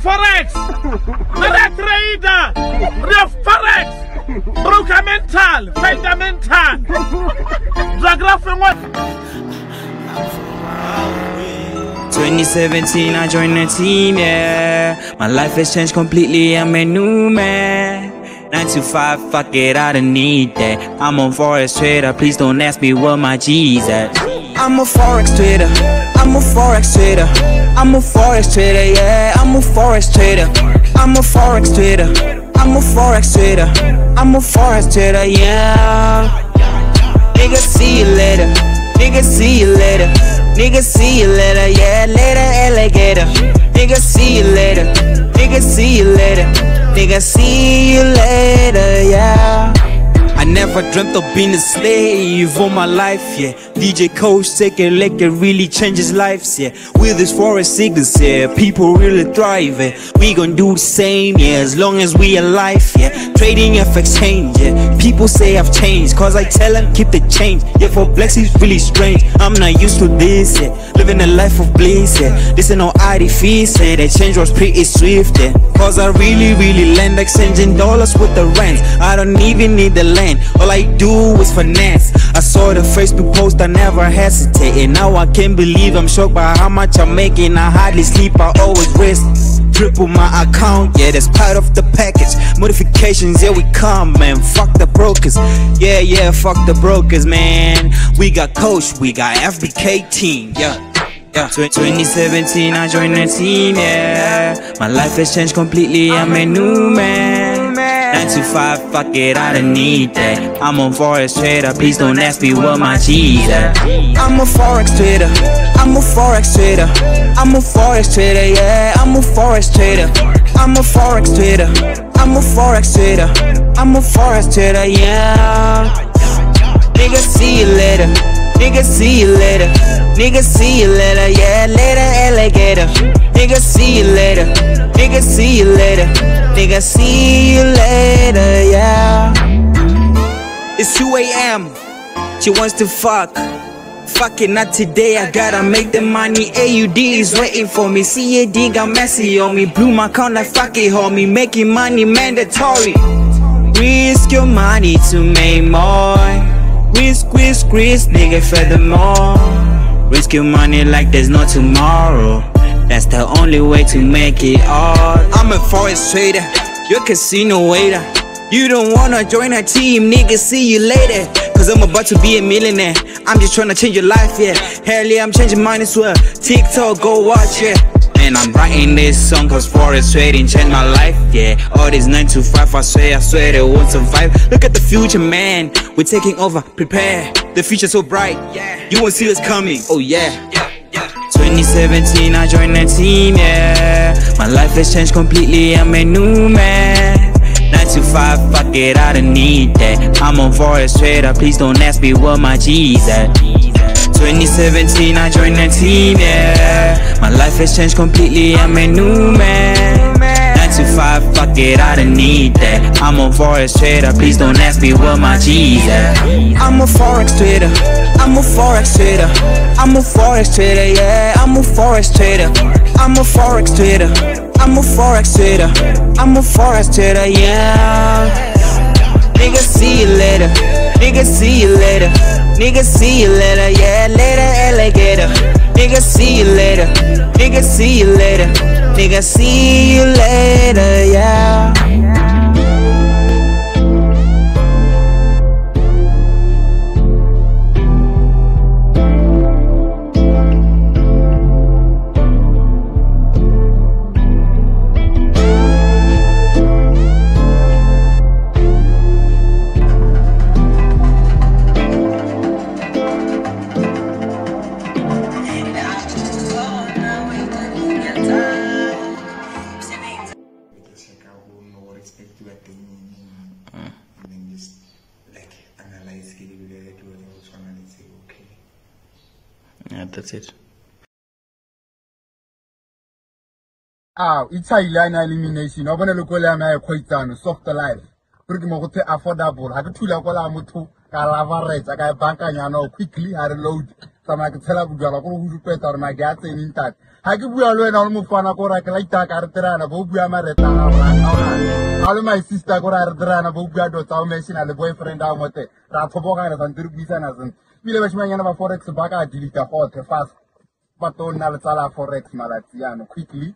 Forex, the trader, the Forex, broker mental, fundamental, geography what? 2017, I joined the team, yeah. My life has changed completely, I'm a new man. 9 to 5, fuck it, I don't need that. I'm a Forex trader, please don't ask me where my G's at. I'm a Forex trader, I'm a Forex trader, I'm a Forex trader, yeah. I'm a Forex trader, I'm a Forex trader, I'm a Forex trader, I'm a Forex trader, yeah. Nigga, see you later, nigga, see you later, nigga, see you later, yeah, later alligator. Nigga, see you later, nigga, see you later, nigga, see you later, yeah. I never dreamt of being a slave all my life, yeah. DJ Coach take a lick, it really changes lives, yeah. With this forest sickness, yeah, people really thrive, yeah. We gon' do the same, yeah, as long as we alive, yeah. Trading FX change, yeah. People say I've changed, cause I tell them keep the change. Yeah, for blacks it's really strange, I'm not used to this, yeah. Living a life of bliss, yeah. This ain't no ID fees, yeah. The change was pretty swift, yeah. Cause I really land exchanging dollars with the rents. I don't even need the land, all I do is finance. I saw the Facebook post, I never hesitate, and now I can't believe I'm shocked by how much I'm making. I hardly sleep, I always rest. Triple my account, yeah, that's part of the package. Modifications, yeah, we come, man. Fuck the brokers, yeah, fuck the brokers, man. We got Coach, we got FBK team, yeah. 2017, I joined the team, yeah. My life has changed completely, I'm a new man. 9 to 5, fuck it, I don't need that. I'm a Forex trader, please don't ask me where my G's at. I'm a Forex trader, I'm a Forex trader, I'm a Forex trader, yeah. I'm a Forex trader, I'm a Forex trader, I'm a Forex trader, I'm a Forex trader, yeah. Nigga, see you later, nigga, see you later, nigga, see you later, yeah, later alligator. Nigga, see you later, nigga, see you later, nigga, see you later, yeah. It's 2 AM, she wants to fuck. Fuck it, not today, I gotta make the money. AUD is waiting for me, CAD got messy on me. Blew my account like fuck it, homie, making money mandatory. Risk your money to make more. Risk, nigga, furthermore. Risk your money like there's no tomorrow. That's the only way to make it all. I'm a Forex trader, you're a casino waiter. You don't wanna join a team, nigga, see you later. Cause I'm about to be a millionaire, I'm just trying to change your life, yeah. Hell yeah, I'm changing mine as well. TikTok, go watch, yeah. And I'm writing this song cause Forex trading changed my life, yeah. All this 9 to 5, I swear they won't survive. Look at the future, man, we're taking over, prepare. The future's so bright, you won't see us coming, oh yeah. 2017, I joined the team, yeah. My life has changed completely, I'm a new man. 9 to 5, fuck it, I don't need that. I'm a Forex trader, please don't ask me where my G's at. 2017, I joined the team, yeah. My life has changed completely, I'm a new man. 9 to 5, fuck it, I don't need that. I'm a Forex trader, please don't ask me where my G's at. I'm a Forex trader, I'm a Forex trader, I'm a Forex trader, yeah. I'm a Forex trader, I'm a Forex trader, I'm a Forex trader, I'm a Forex trader, yeah. Nigga, see you later, nigga, see you later, nigga, see you later, yeah, later alligator. Nigga, see you later, nigga, see you later, nigga, see you later, yeah. And then just like analyze it, also analyze it, okay. Yeah, that's it. It's a line elimination. I'm going to look at my quite soft life. Pretty much affordable. I could tell you what I'm to Calavare. I got bank and I know quickly I load. So I can tell you who you put on my gas in that. ha ke bua le wena o le mofana ko ra ke la itaka re terana bo bua mareta ga ra le my sister ko ra re terana bo bua do tsa o machine le boyfriend a mote ra thoboga re santse re buisana sentse bile ba shimanyana ba forex ba ka dilita go the fast ba tona le tsala forex malatsi yana quickly